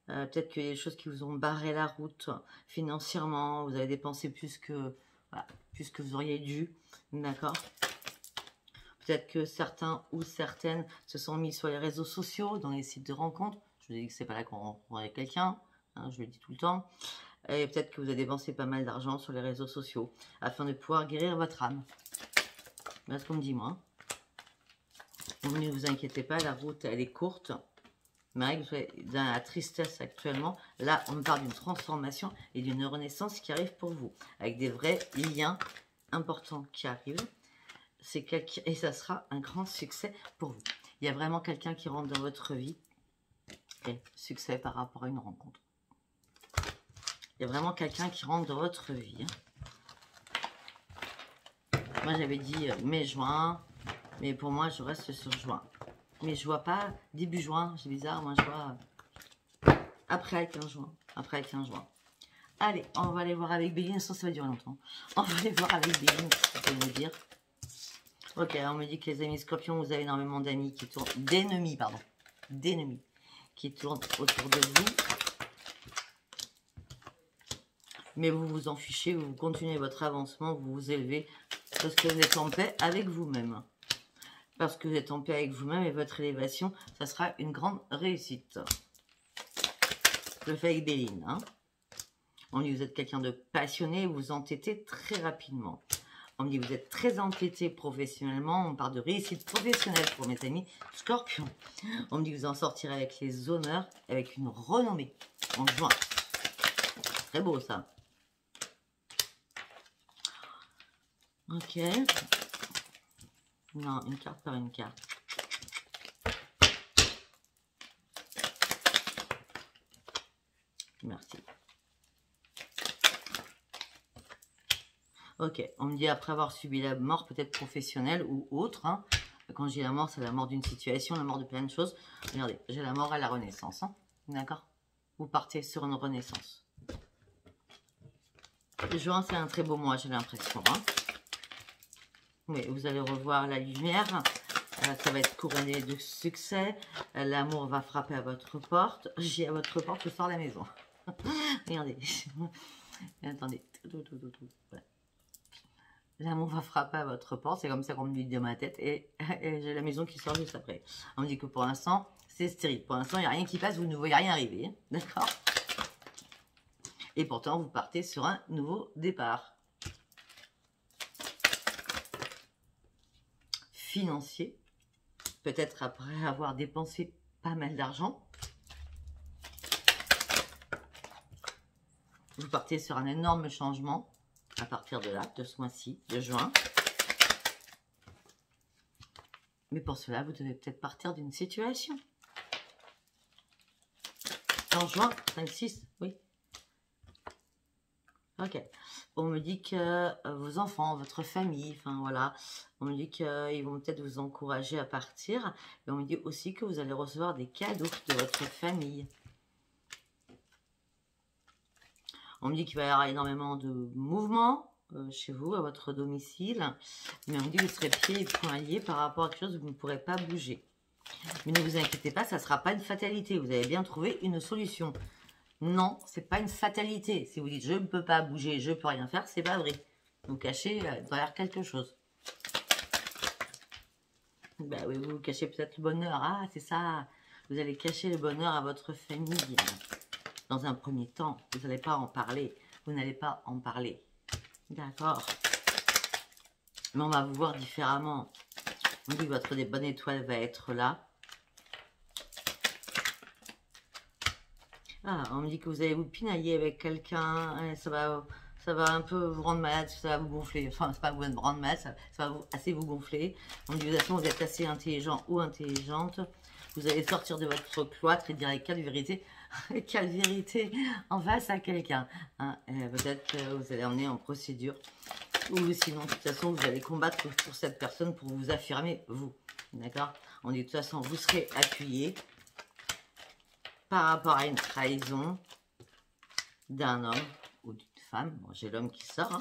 A: Peut-être qu'il y a des choses qui vous ont barré la route financièrement. Vous avez dépensé plus que, voilà, plus que vous auriez dû. D'accord? Peut-être que certains ou certaines se sont mis sur les réseaux sociaux, dans les sites de rencontres. Je vous ai dit que c'est pas là qu'on rencontrait quelqu'un. Hein, je le dis tout le temps. Et peut-être que vous avez dépensé pas mal d'argent sur les réseaux sociaux afin de pouvoir guérir votre âme. Voilà ce qu'on me dit, moi. Donc, ne vous inquiétez pas, la route, elle est courte. Mais vous êtes dans la tristesse actuellement. Là, on me parle d'une transformation et d'une renaissance qui arrive pour vous. Avec des vrais liens importants qui arrivent. Et ça sera un grand succès pour vous. Il y a vraiment quelqu'un qui rentre dans votre vie. Et succès par rapport à une rencontre. Il y a vraiment quelqu'un qui rentre dans votre vie. Moi, j'avais dit mai-juin. Mais pour moi, je reste sur juin. Mais je vois pas début juin. C'est bizarre. Moi, je vois après 15 juin. Après 15 juin. Allez, on va aller voir avec Béline. Ça va durer longtemps. On va aller voir avec Béline. Ce que je peux vous dire. Ok, on me dit que les amis scorpions, vous avez énormément d'amis qui tournent. D'ennemis, pardon. D'ennemis qui tournent autour de vous. Mais vous vous en fichez, vous continuez votre avancement, vous vous élevez parce que vous êtes en paix avec vous-même. parce que vous êtes en paix avec vous-même et votre élévation, ça sera une grande réussite. Je le fais avec Béline. Hein. On dit que vous êtes quelqu'un de passionné, vous entêtez très rapidement. On me dit que vous êtes très entêté professionnellement. On parle de réussite professionnelle pour mes amis Scorpion. On me dit que vous en sortirez avec les honneurs, avec une renommée en juin. Très beau ça. Ok. Non, une carte par une carte. Merci. Ok, on me dit après avoir subi la mort, peut-être professionnelle ou autre. Hein. Quand j'ai la mort, c'est la mort d'une situation, la mort de plein de choses. Regardez, j'ai la mort à la renaissance. Hein. D'accord? Vous partez sur une renaissance. Juin, c'est un très beau mois, j'ai l'impression. Hein. Oui, vous allez revoir la lumière. Ça va être couronné de succès. L'amour va frapper à votre porte. J'ai à votre porte, je sors de la maison. Regardez. Attendez. Voilà. L'amour va frapper à votre porte. C'est comme ça qu'on me dit dans ma tête. Et j'ai la maison qui sort juste après. On me dit que pour l'instant, c'est stérile. Pour l'instant, il n'y a rien qui passe. Vous ne voyez rien arriver. D'accord? Et pourtant, vous partez sur un nouveau départ. Financier. Peut-être après avoir dépensé pas mal d'argent. Vous partez sur un énorme changement à partir de là, de ce mois-ci, de juin. Mais pour cela, vous devez peut-être partir d'une situation. En juin, 5-6, oui. Ok. On me dit que vos enfants, votre famille, enfin voilà, on me dit qu'ils vont peut-être vous encourager à partir. Et on me dit aussi que vous allez recevoir des cadeaux de votre famille. On me dit qu'il va y avoir énormément de mouvements chez vous, à votre domicile. Mais on me dit que vous serez pieds et poings liés par rapport à quelque chose où vous ne pourrez pas bouger. Mais ne vous inquiétez pas, ça ne sera pas une fatalité. Vous avez bien trouvé une solution. Non, c'est pas une fatalité. Si vous dites je ne peux pas bouger, je ne peux rien faire, c'est pas vrai. Vous cachez derrière quelque chose. Ben oui, vous cachez peut-être le bonheur. Ah, c'est ça. Vous allez cacher le bonheur à votre famille. Dans un premier temps, vous n'allez pas en parler. Vous n'allez pas en parler. D'accord. Mais on va vous voir différemment. On dit que votre bonne étoile va être là. Ah, on me dit que vous allez vous pinailler avec quelqu'un. Ça va un peu vous rendre malade, ça va vous gonfler. Enfin, c'est pas vous rendre malade, ça va assez vous gonfler. On me dit de toute façon, vous êtes assez intelligent ou intelligente. Vous allez sortir de votre cloître et dire quelle vérité, quelle vérité en face à quelqu'un. Hein, peut-être que vous allez emmener en procédure. Ou sinon, de toute façon, vous allez combattre pour cette personne pour vous affirmer, vous. D'accord? On dit de toute façon, vous serez appuyé par rapport à une trahison d'un homme ou d'une femme. Bon, j'ai l'homme qui sort. Hein.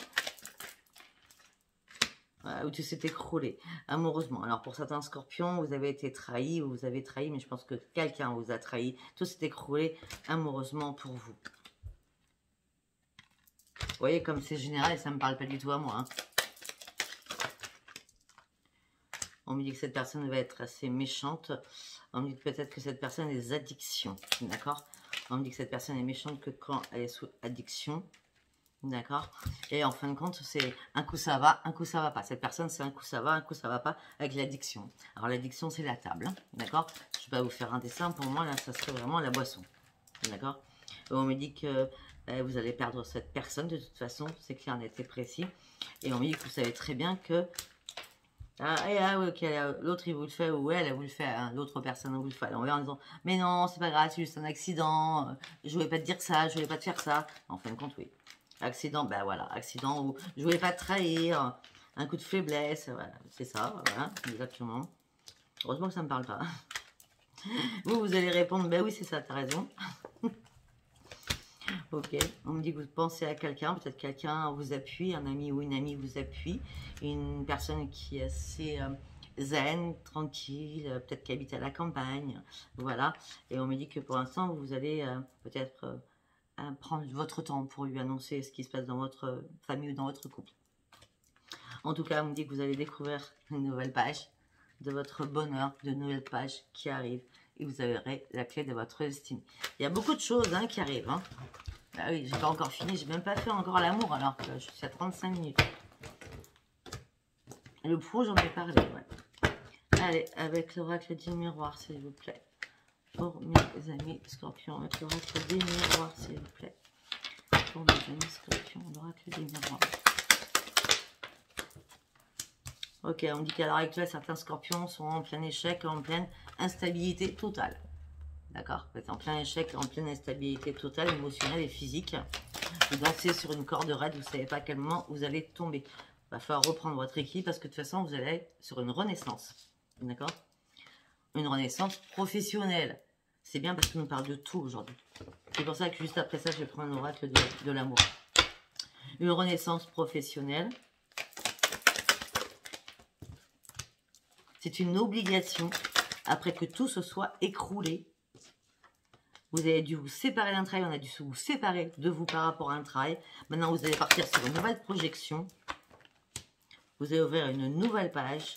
A: Voilà, où tu s'est écroulé amoureusement. Alors pour certains scorpions, vous avez été trahi ou vous avez trahi, mais je pense que quelqu'un vous a trahi. Tout s'est écroulé amoureusement pour vous. Vous voyez comme c'est général et ça ne me parle pas du tout à moi. Hein. On me dit que cette personne va être assez méchante. On me dit peut-être que cette personne a des addictions. D'accord? On me dit que cette personne est méchante que quand elle est sous addiction. D'accord? Et en fin de compte, c'est un coup ça va, un coup ça va pas. Cette personne, c'est un coup ça va, un coup ça va pas avec l'addiction. Alors l'addiction, c'est la table. Hein, d'accord? Je vais pas vous faire un dessin. Pour moi, là, ça serait vraiment la boisson. D'accord? On me dit que vous allez perdre cette personne de toute façon. C'est clair, net et précis. Et on me dit que vous savez très bien que l'autre il vous le fait ou elle vous le fait, hein, l'autre personne vous le fait. On va en disant mais non, c'est pas grave, c'est juste un accident. Je voulais pas te dire ça, je voulais pas te faire ça. En fin de compte, oui. Accident, ben voilà, accident où je voulais pas te trahir, un coup de faiblesse, voilà, c'est ça, voilà, exactement. Heureusement que ça me parle pas. Vous allez répondre, ben oui, c'est ça, t'as raison. Ok, on me dit que vous pensez à quelqu'un, peut-être quelqu'un vous appuie, un ami ou une amie vous appuie, une personne qui est assez zen, tranquille, peut-être qui habite à la campagne, voilà. Et on me dit que pour l'instant, vous allez peut-être prendre votre temps pour lui annoncer ce qui se passe dans votre famille ou dans votre couple. En tout cas, on me dit que vous allez découvrir une nouvelle page de votre bonheur, de nouvelles pages qui arrivent et vous aurez la clé de votre destinée. Il y a beaucoup de choses hein, qui arrivent. Hein. Ah oui, j'ai pas encore fini, j'ai même pas fait encore l'amour alors que je suis à 35 minutes. Le pro, j'en ai parlé, ouais. Allez, avec l'oracle des miroirs, s'il vous plaît. Pour mes amis scorpions, avec l'oracle des miroirs, s'il vous plaît. Pour mes amis scorpions, l'oracle des miroirs. Ok, on dit qu'à l'heure actuelle, certains scorpions sont en plein échec, en pleine instabilité totale. D'accord? Vous êtes en plein échec, en pleine instabilité totale, émotionnelle et physique. Vous dansez sur une corde raide, vous ne savez pas à quel moment vous allez tomber. Il va falloir reprendre votre équilibre parce que de toute façon, vous allez sur une renaissance. D'accord? Une renaissance professionnelle. C'est bien parce qu'on nous parle de tout aujourd'hui. C'est pour ça que juste après ça, je vais prendre un oracle de l'amour. Une renaissance professionnelle. C'est une obligation après que tout se soit écroulé. Vous avez dû vous séparer d'un travail, on a dû vous séparer de vous par rapport à un travail. Maintenant, vous allez partir sur une nouvelle projection. Vous allez ouvrir une nouvelle page.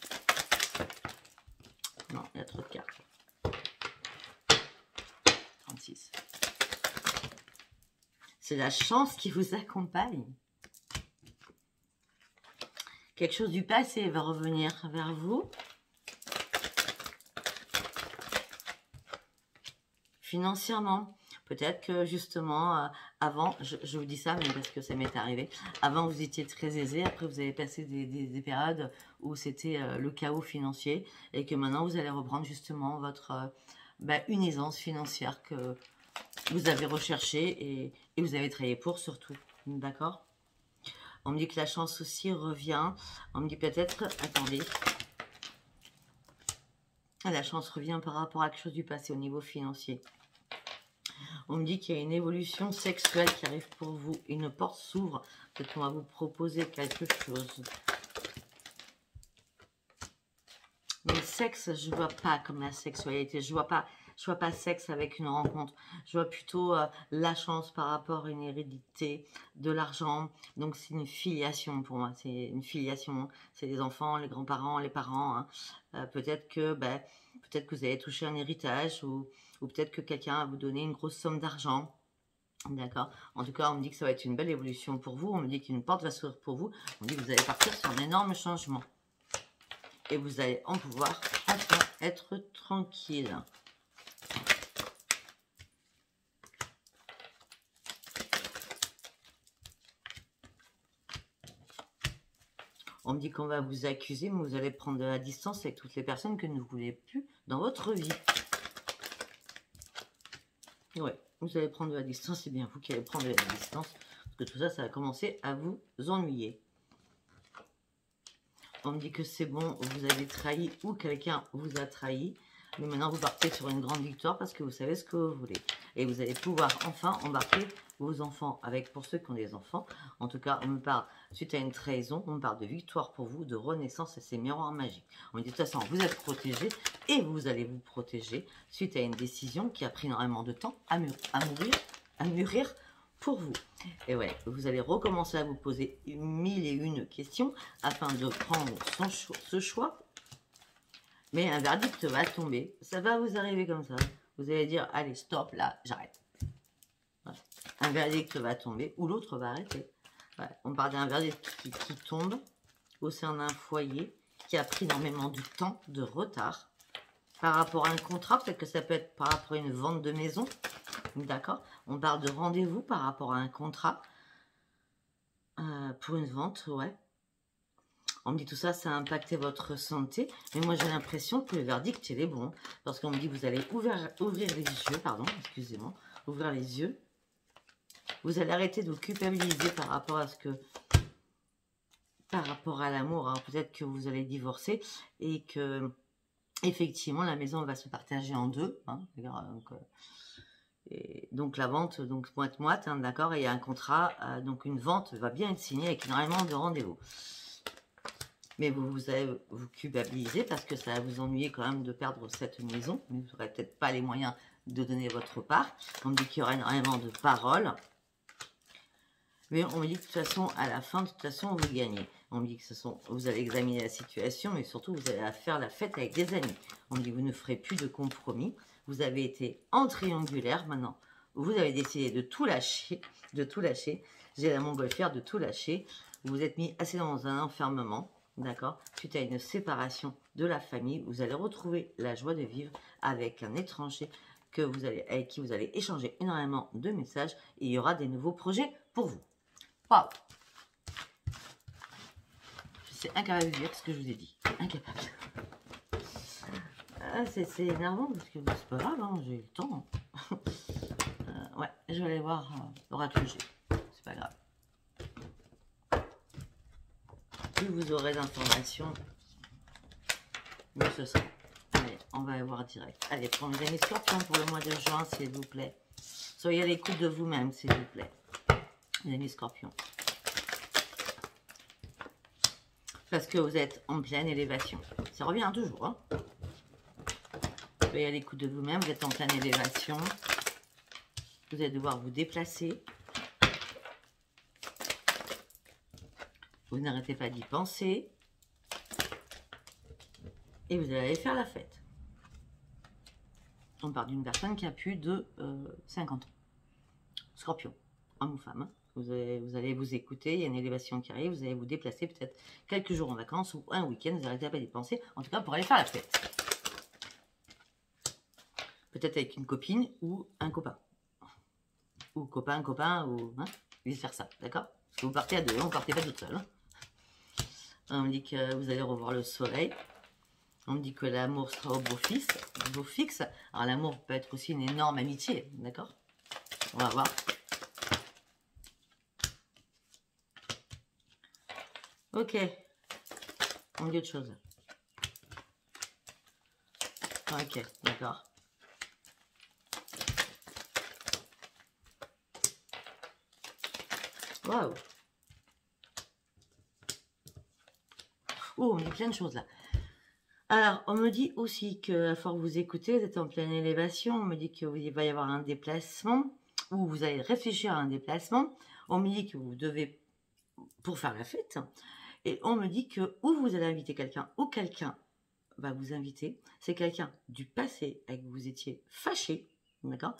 A: Non, il y a trop de cartes. 36. C'est la chance qui vous accompagne. Quelque chose du passé va revenir vers vous. Financièrement, peut-être que justement, avant, je vous dis ça, mais parce que ça m'est arrivé, avant vous étiez très aisé, après vous avez passé des périodes où c'était le chaos financier, et que maintenant vous allez reprendre justement votre une aisance financière que vous avez recherchée et vous avez travaillé pour surtout, d'accord? On me dit que la chance aussi revient, on me dit peut-être, attendez, la chance revient par rapport à quelque chose du passé au niveau financier. On me dit qu'il y a une évolution sexuelle qui arrive pour vous. Une porte s'ouvre. Peut-être qu'on va vous proposer quelque chose. Mais le sexe, je ne vois pas comme la sexualité. Je ne vois pas sexe avec une rencontre. Je vois plutôt la chance par rapport à une hérédité, de l'argent. Donc c'est une filiation pour moi. C'est une filiation. C'est les enfants, les grands-parents, les parents. Hein. Peut-être que vous allez toucher un héritage ou peut-être que quelqu'un va vous donner une grosse somme d'argent. D'accord? En tout cas, on me dit que ça va être une belle évolution pour vous. On me dit qu'une porte va s'ouvrir pour vous. On me dit que vous allez partir sur un énorme changement. Et vous allez en pouvoir enfin être tranquille. On me dit qu'on va vous accuser, mais vous allez prendre de la distance avec toutes les personnes que vous ne voulez plus dans votre vie. Ouais, vous allez prendre de la distance, c'est bien vous qui allez prendre de la distance, parce que tout ça, ça va commencer à vous ennuyer. On me dit que c'est bon, vous avez trahi ou quelqu'un vous a trahi, mais maintenant vous partez sur une grande victoire parce que vous savez ce que vous voulez. Et vous allez pouvoir enfin embarquer vos enfants avec, pour ceux qui ont des enfants. En tout cas, on me parle, suite à une trahison, on me parle de victoire pour vous, de renaissance et ces miroirs magiques. On me dit de toute façon, vous êtes protégés et vous allez vous protéger suite à une décision qui a pris énormément de temps à mûrir pour vous. Et ouais, vous allez recommencer à vous poser 1001 questions afin de prendre ce choix. Mais un verdict va tomber. Ça va vous arriver comme ça. Vous allez dire, allez, stop, là, j'arrête. Voilà. Un verdict va tomber ou l'autre va arrêter. Ouais. On parle d'un verdict qui tombe au sein d'un foyer qui a pris énormément de temps, de retard. Par rapport à un contrat, peut-être que ça peut être par rapport à une vente de maison. D'accord? On parle de rendez-vous par rapport à un contrat. Pour une vente, ouais. On me dit tout ça, ça a impacté votre santé. Mais moi, j'ai l'impression que le verdict, il est bon. Parce qu'on me dit que vous allez ouvrir les yeux, pardon, excusez-moi, ouvrir les yeux. Vous allez arrêter de vous culpabiliser par rapport à l'amour. Hein. Peut-être que vous allez divorcer et que, effectivement, la maison va se partager en deux. Hein, donc la vente, donc moite-moite, hein, d'accord, et il y a un contrat, donc une vente va bien être signée avec énormément de rendez-vous. Mais vous allez vous culpabiliser parce que ça va vous ennuyer quand même de perdre cette maison. Vous n'aurez peut-être pas les moyens de donner votre part. On me dit qu'il y aura énormément de paroles. Mais on me dit que de toute façon, à la fin, de toute façon, vous gagnez. On me dit que vous allez examiner la situation, mais surtout, vous allez faire la fête avec des amis. On me dit que vous ne ferez plus de compromis. Vous avez été en triangulaire. Maintenant, vous avez décidé de tout lâcher. De tout lâcher. J'ai la montgolfière de tout lâcher. Vous vous êtes mis assez dans un enfermement. D'accord? Suite à une séparation de la famille, vous allez retrouver la joie de vivre avec un étranger avec qui vous allez échanger énormément de messages. Et il y aura des nouveaux projets pour vous. Waouh! C'est incapable de dire ce que je vous ai dit. Incapable. Ah, c'est énervant parce que c'est pas grave, hein, j'ai eu le temps. Ouais, je vais aller voir l'oracle G. C'est pas grave. Plus vous aurez d'informations, mieux ce sera. Allez, on va aller voir direct. Allez, prenez mes scorpions pour le mois de juin, s'il vous plaît. Soyez à l'écoute de vous-même, s'il vous plaît. Les amis scorpions. Parce que vous êtes en pleine élévation. Ça revient toujours. Hein. Soyez à l'écoute de vous-même. Vous êtes en pleine élévation. Vous allez devoir vous déplacer. Vous n'arrêtez pas d'y penser. Et vous allez aller faire la fête. On parle d'une personne qui a plus de 50 ans. Scorpion, homme ou femme. Hein. Vous allez vous écouter, il y a une élévation qui arrive, vous allez vous déplacer peut-être quelques jours en vacances ou un week-end, vous n'arrêtez pas d'y penser, en tout cas pour aller faire la fête. Peut-être avec une copine ou un copain. Ou copain, ou hein, vice versa, d'accord? Parce que vous partez à deux, on ne partez pas toute seule. Hein. On me dit que vous allez revoir le soleil. On me dit que l'amour sera au beau fixe. Alors l'amour peut être aussi une énorme amitié, d'accord? On va voir. Ok. On dit autre chose. Ok, d'accord. Waouh. Oh, on dit plein de choses là. Alors, on me dit aussi que, à force vous écouter, vous êtes en pleine élévation. On me dit qu'il va y avoir un déplacement, ou vous allez réfléchir à un déplacement. On me dit que vous devez, pour faire la fête, et on me dit que ou vous allez inviter quelqu'un, ou quelqu'un va vous inviter. C'est quelqu'un du passé avec qui vous étiez fâché, d'accord,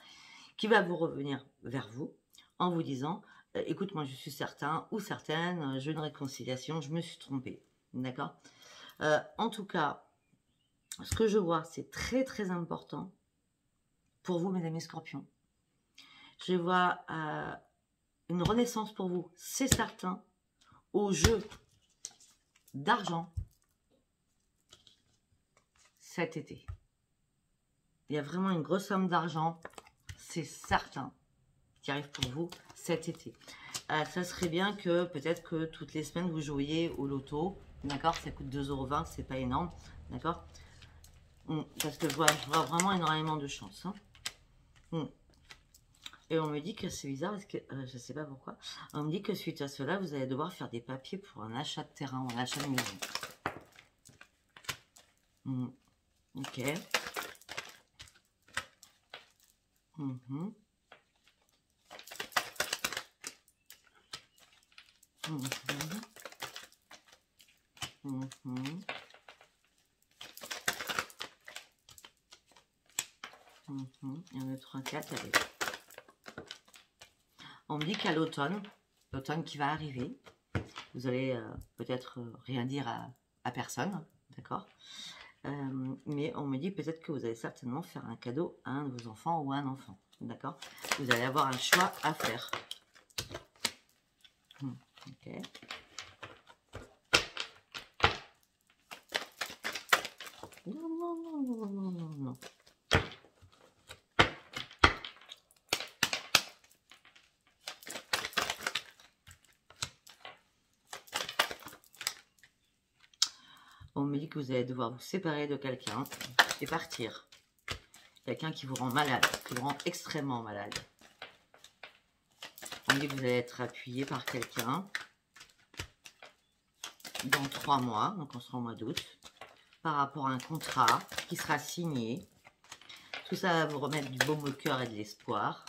A: qui va vous revenir vers vous en vous disant écoute, moi je suis certain ou certaine, j'ai une réconciliation, je me suis trompée, d'accord. En tout cas, ce que je vois, c'est très très important pour vous, mes amis scorpions. Je vois une renaissance pour vous, c'est certain, au jeu d'argent cet été. Il y a vraiment une grosse somme d'argent, c'est certain, qui arrive pour vous cet été. Ça serait bien que peut-être que toutes les semaines vous jouiez au loto, d'accord, ça coûte 2,20 €, c'est pas énorme, d'accord. Parce que je vois vraiment énormément de chance. Hein. Et on me dit que c'est bizarre parce que je ne sais pas pourquoi. On me dit que suite à cela, vous allez devoir faire des papiers pour un achat de terrain ou un achat de maison. Ok. Il y en a 3, 4, allez. On me dit qu'à l'automne qui va arriver, vous allez peut-être rien dire à personne, d'accord, mais on me dit peut-être que vous allez certainement faire un cadeau à un de vos enfants ou à un enfant, d'accord. Vous allez avoir un choix à faire. Ok. Non. On me dit que vous allez devoir vous séparer de quelqu'un et partir. Quelqu'un qui vous rend malade, qui vous rend extrêmement malade. On me dit que vous allez être appuyé par quelqu'un dans 3 mois, donc on sera au mois d'août, par rapport à un contrat qui sera signé. Tout ça va vous remettre du baume au cœur et de l'espoir.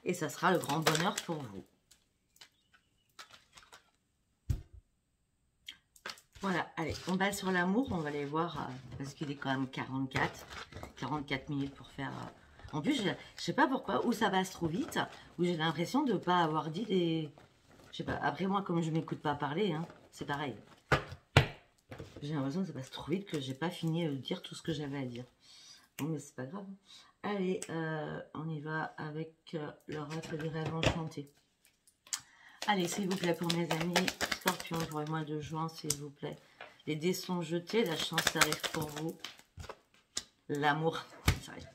A: Et ça sera le grand bonheur pour vous. Voilà, allez, on va sur l'amour, on va aller voir, parce qu'il est quand même 44 minutes pour faire... En plus, je sais pas pourquoi, ou ça passe trop vite, ou j'ai l'impression de ne pas avoir dit des... Je sais pas, après moi, comme je m'écoute pas parler, hein, c'est pareil. J'ai l'impression que ça passe trop vite, que j'ai pas fini de dire tout ce que j'avais à dire. Bon, mais c'est pas grave. Allez, on y va avec l'oracle des rêves enchantés. Allez, s'il vous plaît, pour mes amis Scorpion, pour le mois de juin, s'il vous plaît. Les dés sont jetés, la chance arrive pour vous. L'amour, ça arrive.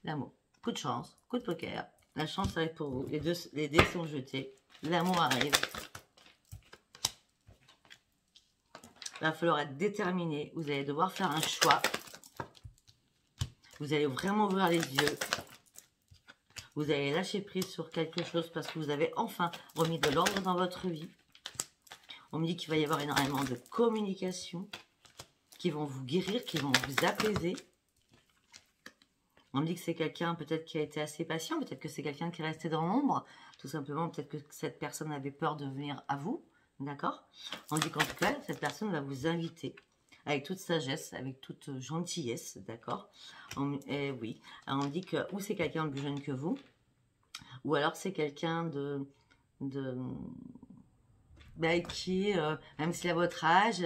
A: L'amour, coup de chance, coup de poker. La chance arrive pour vous. Les dés sont jetés, l'amour arrive. Il va falloir être déterminé. Vous allez devoir faire un choix. Vous allez vraiment ouvrir les yeux. Vous allez lâcher prise sur quelque chose parce que vous avez enfin remis de l'ordre dans votre vie. On me dit qu'il va y avoir énormément de communication qui vont vous guérir, qui vont vous apaiser. On me dit que c'est quelqu'un peut-être qui a été assez patient, peut-être que c'est quelqu'un qui est resté dans l'ombre. Tout simplement, peut-être que cette personne avait peur de venir à vous. D'accord? On me dit qu'en tout cas, cette personne va vous inviter avec toute sagesse, avec toute gentillesse. D'accord? Oui. Alors, on me dit que ou c'est quelqu'un de plus jeune que vous, ou alors c'est quelqu'un qui, même s'il a votre âge,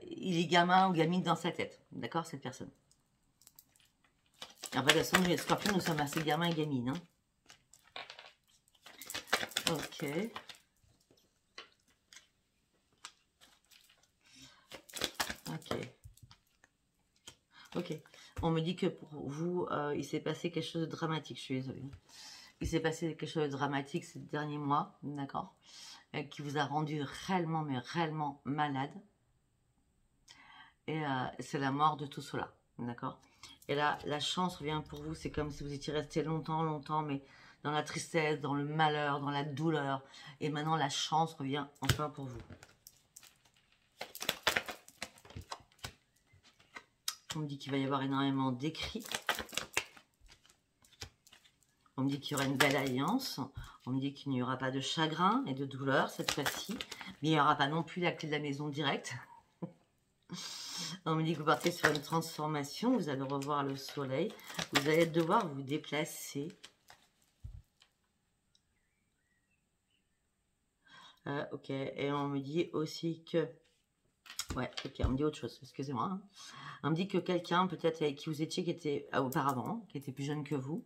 A: il est gamin ou gamine dans sa tête. D'accord, cette personne. Alors, de toute façon, les scorpions, nous sommes assez gamins et gamines. Hein. Ok. Ok. Ok. On me dit que pour vous, il s'est passé quelque chose de dramatique. Je suis désolée. Il s'est passé quelque chose de dramatique ces derniers mois. D'accord, qui vous a rendu réellement, mais réellement malade. Et c'est la mort de tout cela. D'accord. Et là, la chance revient pour vous. C'est comme si vous étiez resté longtemps, longtemps, mais dans la tristesse, dans le malheur, dans la douleur. Et maintenant, la chance revient enfin pour vous. On me dit qu'il va y avoir énormément d'écrits. On me dit qu'il y aura une belle alliance. On me dit qu'il n'y aura pas de chagrin et de douleur cette fois-ci. Mais il n'y aura pas non plus la clé de la maison directe. On me dit que vous partez sur une transformation. Vous allez revoir le soleil. Vous allez devoir vous déplacer. Ok. Et on me dit aussi que... Ouais, ok. On me dit autre chose. Excusez-moi. Hein. On me dit que quelqu'un, peut-être avec qui vous étiez, qui était auparavant, qui était plus jeune que vous,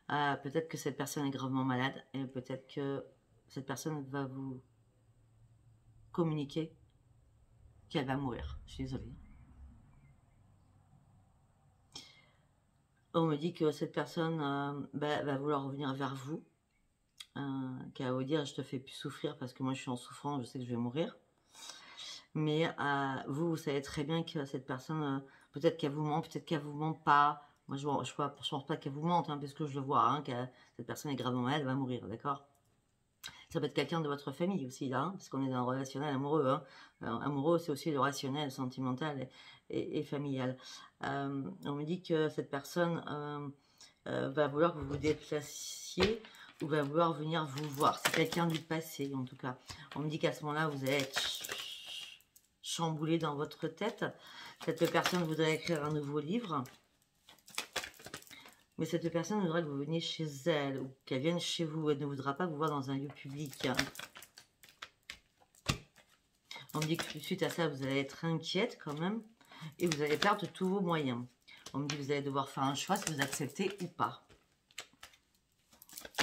A: peut-être que cette personne est gravement malade et peut-être que cette personne va vous communiquer qu'elle va mourir. Je suis désolée. On me dit que cette personne va vouloir revenir vers vous, qu'elle va vous dire je te fais plus souffrir parce que moi je suis en souffrance, je sais que je vais mourir. Mais vous savez très bien que cette personne, peut-être qu'elle vous ment, peut-être qu'elle vous ment pas. Moi je pense pas qu'elle vous mente, hein, parce que je le vois, hein, que cette personne est gravement malade, elle va mourir, d'accord? Ça peut être quelqu'un de votre famille aussi, là, hein, parce qu'on est dans un relationnel amoureux. Hein. Amoureux, c'est aussi le rationnel, sentimental et familial. On me dit que cette personne va vouloir que vous vous déplaciez ou va vouloir venir vous voir. C'est quelqu'un du passé, en tout cas. On me dit qu'à ce moment-là, vous allez être chamboulé dans votre tête. Cette personne voudrait écrire un nouveau livre. Mais cette personne voudra que vous veniez chez elle ou qu'elle vienne chez vous. Elle ne voudra pas vous voir dans un lieu public. On me dit que suite à ça, vous allez être inquiète quand même. Et vous allez perdre tous vos moyens. On me dit que vous allez devoir faire un choix si vous acceptez ou pas.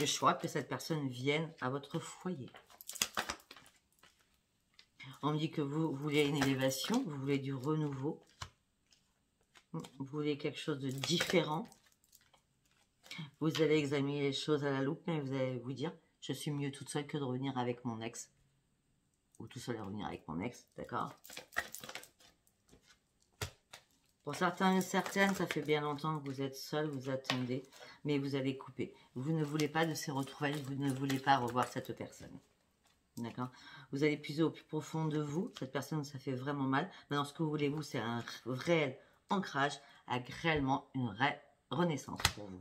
A: Le choix que cette personne vienne à votre foyer. On me dit que vous voulez une élévation, vous voulez du renouveau. Vous voulez quelque chose de différent. Vous allez examiner les choses à la loupe, mais vous allez vous dire, je suis mieux toute seule que de revenir avec mon ex. Ou tout seul à revenir avec mon ex, d'accord? Pour certains et certaines, ça fait bien longtemps que vous êtes seul, vous attendez, mais vous avez coupé. Vous ne voulez pas de ces retrouvailles, vous ne voulez pas revoir cette personne. D'accord? Vous allez puiser au plus profond de vous. Cette personne, ça fait vraiment mal. Maintenant, ce que vous voulez, vous, c'est un réel ancrage avec réellement une vraie renaissance pour vous.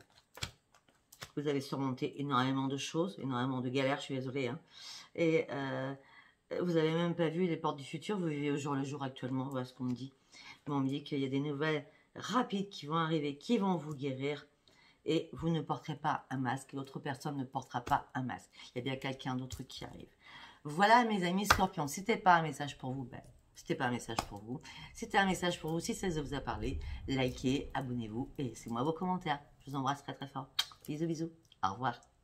A: Vous avez surmonté énormément de choses, énormément de galères, je suis désolée. Hein. Et Vous n'avez même pas vu les portes du futur, vous vivez au jour le jour actuellement, voilà ce qu'on me dit. Mais on me dit qu'il y a des nouvelles rapides qui vont arriver, qui vont vous guérir. Et vous ne porterez pas un masque, et l'autre personne ne portera pas un masque. Il y a bien quelqu'un d'autre qui arrive. Voilà mes amis scorpions, si c'était pas un message pour vous, ben, c'était pas un message pour vous. C'était un message pour vous, si ça vous a parlé, likez, abonnez-vous et laissez-moi vos commentaires. Je vous embrasse très très fort. Bisous bisous, au revoir.